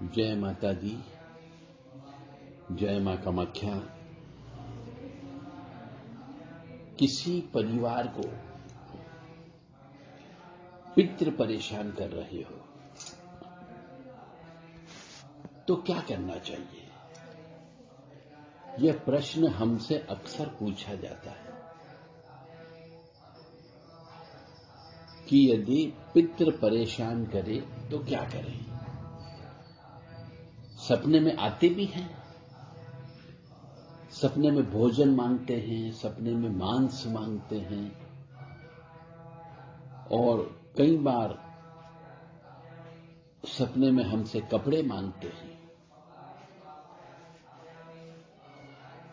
जय माता दी, जय मां कामाख्या। किसी परिवार को पितृ परेशान कर रहे हो तो क्या करना चाहिए? यह प्रश्न हमसे अक्सर पूछा जाता है कि यदि पितृ परेशान करे तो क्या करें। सपने में आते भी हैं, सपने में भोजन मांगते हैं, सपने में मांस मांगते हैं और कई बार सपने में हमसे कपड़े मांगते हैं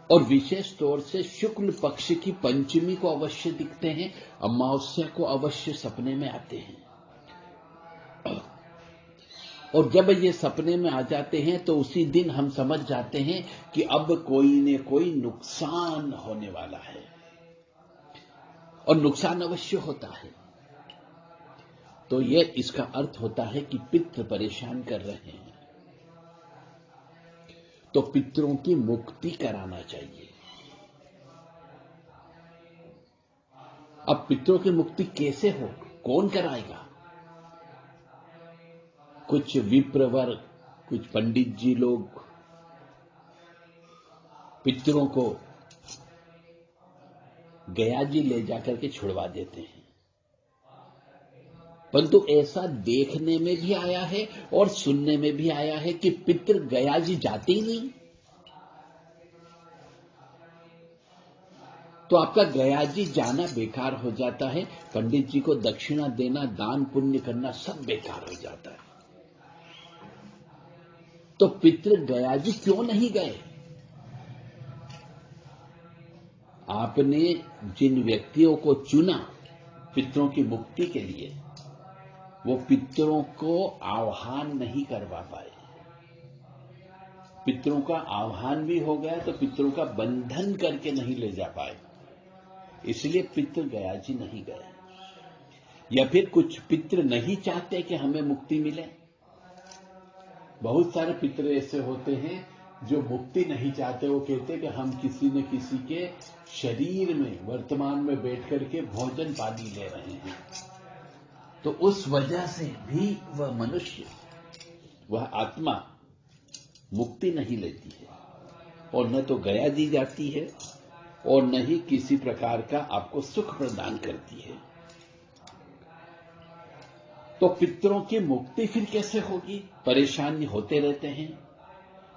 और विशेष तौर से शुक्ल पक्ष की पंचमी को अवश्य दिखते हैं, अमावस्या को अवश्य सपने में आते हैं। और जब ये सपने में आ जाते हैं तो उसी दिन हम समझ जाते हैं कि अब कोई न कोई नुकसान होने वाला है और नुकसान अवश्य होता है। तो यह इसका अर्थ होता है कि पितृ परेशान कर रहे हैं, तो पितरों की मुक्ति कराना चाहिए। अब पितरों की मुक्ति कैसे हो, कौन कराएगा? कुछ विप्रवर, कुछ पंडित जी लोग पितरों को गया जी ले जाकर के छुड़वा देते हैं, परंतु ऐसा देखने में भी आया है और सुनने में भी आया है कि पितृ गया जी जाते ही नहीं। तो आपका गया जी जाना बेकार हो जाता है, पंडित जी को दक्षिणा देना, दान पुण्य करना सब बेकार हो जाता है। तो पितृ गया जी क्यों नहीं गए? आपने जिन व्यक्तियों को चुना पितरों की मुक्ति के लिए, वो पितरों को आह्वान नहीं करवा पाए। पितरों का आह्वान भी हो गया तो पितरों का बंधन करके नहीं ले जा पाए, इसलिए पितृ गया जी नहीं गए। या फिर कुछ पितृ नहीं चाहते कि हमें मुक्ति मिले। बहुत सारे पितृ ऐसे होते हैं जो मुक्ति नहीं चाहते। वो कहते कि हम किसी न किसी के शरीर में वर्तमान में बैठ करके भोजन पानी ले रहे हैं, तो उस वजह से भी वह मनुष्य, वह आत्मा मुक्ति नहीं लेती है और न तो गया दी जाती है और न ही किसी प्रकार का आपको सुख प्रदान करती है। तो पितरों की मुक्ति फिर कैसे होगी? परेशानी होते रहते हैं,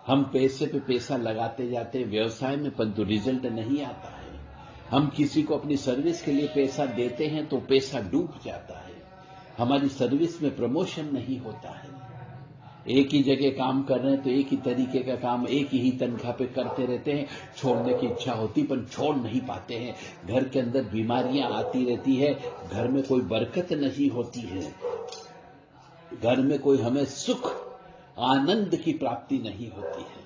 हम पैसे पे पैसा लगाते जाते हैं व्यवसाय में, परंतु रिजल्ट नहीं आता है। हम किसी को अपनी सर्विस के लिए पैसा देते हैं तो पैसा डूब जाता है, हमारी सर्विस में प्रमोशन नहीं होता है। एक ही जगह काम कर रहे हैं तो एक ही तरीके का काम एक ही तनख्वाह पे करते रहते हैं, छोड़ने की इच्छा होती पर छोड़ नहीं पाते हैं। घर के अंदर बीमारियां आती रहती है, घर में कोई बरकत नहीं होती है, घर में कोई हमें सुख आनंद की प्राप्ति नहीं होती है,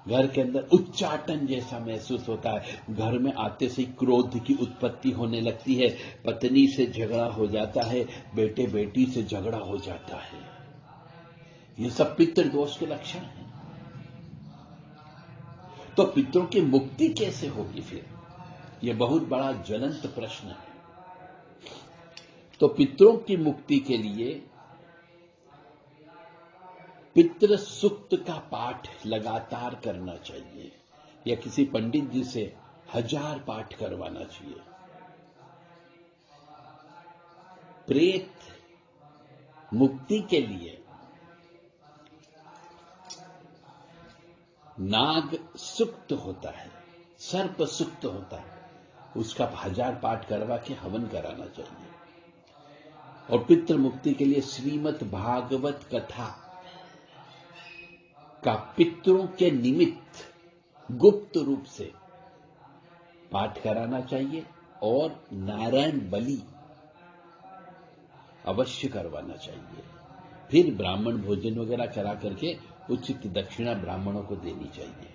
घर के अंदर उच्चाटन जैसा महसूस होता है, घर में आते से क्रोध की उत्पत्ति होने लगती है, पत्नी से झगड़ा हो जाता है, बेटे बेटी से झगड़ा हो जाता है। ये सब पितृ दोष के लक्षण हैं। तो पितरों की मुक्ति कैसे होगी फिर? यह बहुत बड़ा ज्वलंत प्रश्न है। तो पितरों की मुक्ति के लिए पितृ सूक्त का पाठ लगातार करना चाहिए, या किसी पंडित जी से 1000 पाठ करवाना चाहिए। प्रेत मुक्ति के लिए नाग सुक्त होता है, सर्प सुक्त होता है, उसका 1000 पाठ करवा के हवन कराना चाहिए। और पितृ मुक्ति के लिए श्रीमद् भागवत कथा का पितरों के निमित्त गुप्त रूप से पाठ कराना चाहिए और नारायण बलि अवश्य करवाना चाहिए। फिर ब्राह्मण भोजन वगैरह करा करके उचित दक्षिणा ब्राह्मणों को देनी चाहिए।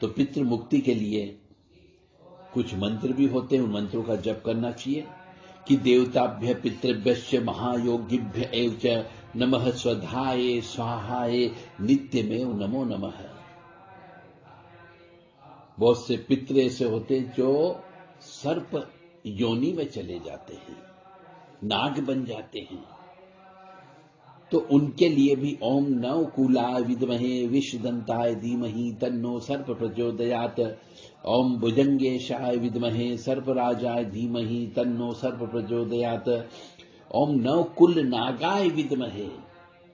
तो पितृ मुक्ति के लिए कुछ मंत्र भी होते हैं, उन मंत्रों का जप करना चाहिए। कि देवताभ्य पितृभ्यश्च महायोगिभ्य एव च नमः स्वधाये स्वाहाये नित्यमेव नमो नमः। बहुत से पितृ ऐसे होते जो सर्प योनि में चले जाते हैं, नाग बन जाते हैं, तो उनके लिए भी ओम नव कूलाय विद्महे विषदंताय धीमहि तन्नो सर्प प्रचोदयात्, ओम भुजंगेशाय विद्महे सर्पराजाय धीमहि तन्नो सर्प प्रचोदयात्, ओम नव कुल नागाय विद्महे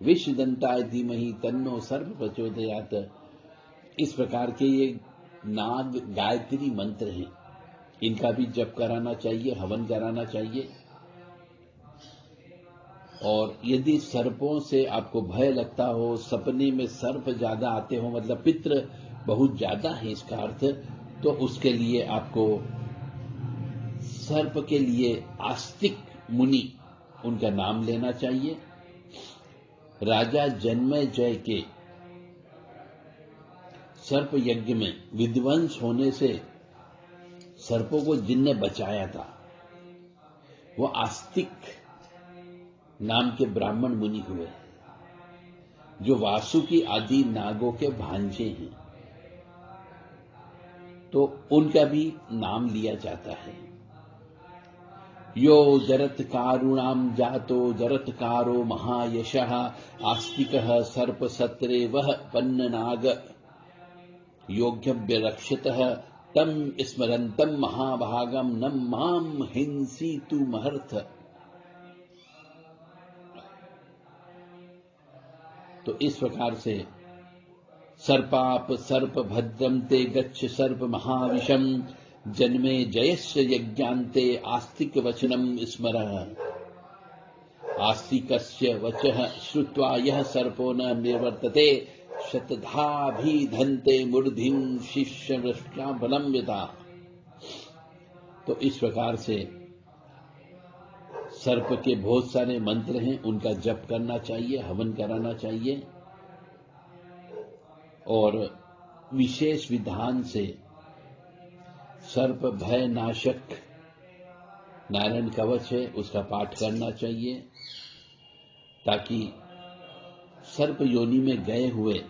विषदंताय धीमहि तन्नो सर्प प्रचोदयात्। इस प्रकार के ये नाग गायत्री मंत्र हैं, इनका भी जप कराना चाहिए, हवन कराना चाहिए। और यदि सर्पों से आपको भय लगता हो, सपने में सर्प ज्यादा आते हो, मतलब पितृ बहुत ज्यादा है इसका अर्थ, तो उसके लिए आपको सर्प के लिए आस्तिक मुनि उनका नाम लेना चाहिए। राजा जन्मेजय के सर्प यज्ञ में विध्वंस होने से सर्पों को जिनने बचाया था, वो आस्तिक नाम के ब्राह्मण मुनि हुए, जो वासुकी आदि नागों के भांजे हैं, तो उनका भी नाम लिया जाता है। यो जरत्कारुणाम जातो जरत्कारो महायशः आस्तिकः सर्पसत्रे वह पन्ननाग योग्यभ्य रक्षितः तम स्मरन्तम महाभागम न माम हिंसीतु महर्थ। तो इस प्रकार से सर्पाप सर्प भद्रम ते गच्छ सर्प महाविषम जन्मे जयस्य यज्ञान्ते आस्तिक वचनम स्मरः। आस्तिकस्य वचः श्रुत्वा यः सर्पो न निवर्तते शतधाभिधन्ते मूर्धिं शिष्यवृष्टाबलं यथा। तो इस प्रकार से सर्प के बहुत सारे मंत्र हैं, उनका जप करना चाहिए, हवन कराना चाहिए, और विशेष विधान से सर्प भय नाशक नारायण कवच है उसका पाठ करना चाहिए, ताकि सर्प योनि में गए हुए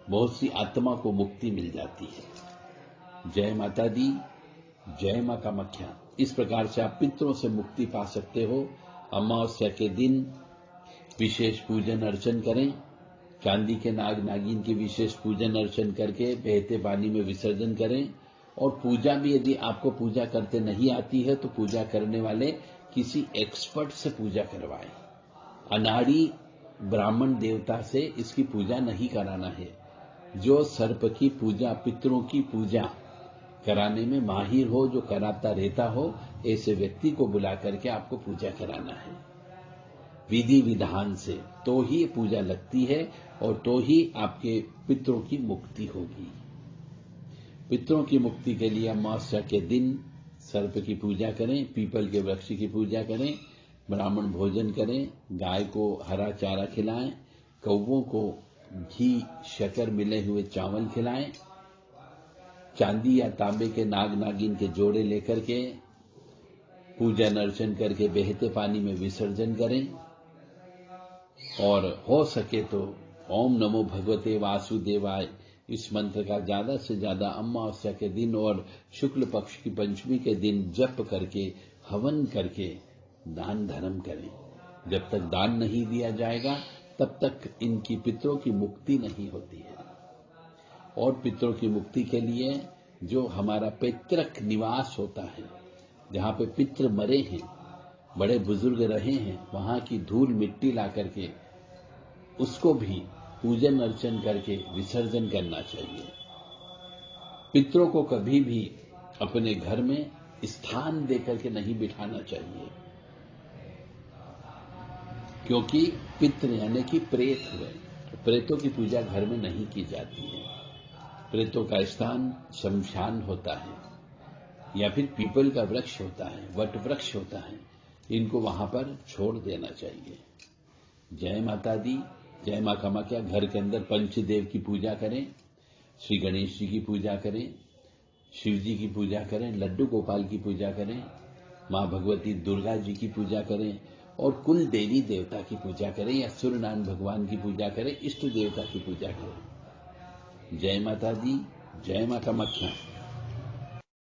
बहुत सी आत्मा को मुक्ति मिल जाती है। जय माता दी, जय मां कामाख्या। इस प्रकार से आप पितरों से मुक्ति पा सकते हो। अमावस्या के दिन विशेष पूजन अर्चन करें, चांदी के नाग नागिन की विशेष पूजन अर्चन करके बहते पानी में विसर्जन करें। और पूजा भी यदि आपको पूजा करते नहीं आती है तो पूजा करने वाले किसी एक्सपर्ट से पूजा करवाएं। अनाड़ी ब्राह्मण देवता से इसकी पूजा नहीं कराना है। जो सर्प की पूजा, पितरों की पूजा कराने में माहिर हो, जो कराता रहता हो, ऐसे व्यक्ति को बुला करके आपको पूजा कराना है विधि विधान से, तो ही पूजा लगती है और तो ही आपके पितरों की मुक्ति होगी। पितरों की मुक्ति के लिए अमावस्या के दिन सर्प की पूजा करें, पीपल के वृक्ष की पूजा करें, ब्राह्मण भोजन करें, गाय को हरा चारा खिलाएं, कौवों को घी शक्कर मिले हुए चावल खिलाएं, चांदी या तांबे के नाग नागिन के जोड़े लेकर के पूजन अर्चन करके बहते पानी में विसर्जन करें। और हो सके तो ओम नमो भगवते वासुदेवाय इस मंत्र का ज्यादा से ज्यादा अमावस्या के दिन और शुक्ल पक्ष की पंचमी के दिन जप करके हवन करके दान धर्म करें। जब तक दान नहीं दिया जाएगा तब तक इनकी पितरों की मुक्ति नहीं होती है। और पितरों की मुक्ति के लिए जो हमारा पैतृक निवास होता है, जहां पे पितृ मरे हैं, बड़े बुजुर्ग रहे हैं, वहां की धूल मिट्टी ला करके उसको भी पूजन अर्चन करके विसर्जन करना चाहिए। पितरों को कभी भी अपने घर में स्थान देकर के नहीं बिठाना चाहिए, क्योंकि पितृ यानी कि प्रेत हुए, तो प्रेतों की पूजा घर में नहीं की जाती है। प्रेतों का स्थान शमशान होता है या फिर पीपल का वृक्ष होता है, वट वृक्ष होता है, इनको वहां पर छोड़ देना चाहिए। जय माता दी, जय मां कामाख्या। घर के अंदर पंचदेव की पूजा करें, श्री गणेश जी की पूजा करें, शिव जी की पूजा करें, लड्डू गोपाल की पूजा करें, मां भगवती दुर्गा जी की पूजा करें और कुल देवी देवता की पूजा करें या सूर्यनारायण भगवान की पूजा करें, इष्ट देवता की पूजा करें। जय माता दी, जय मां कामाख्या।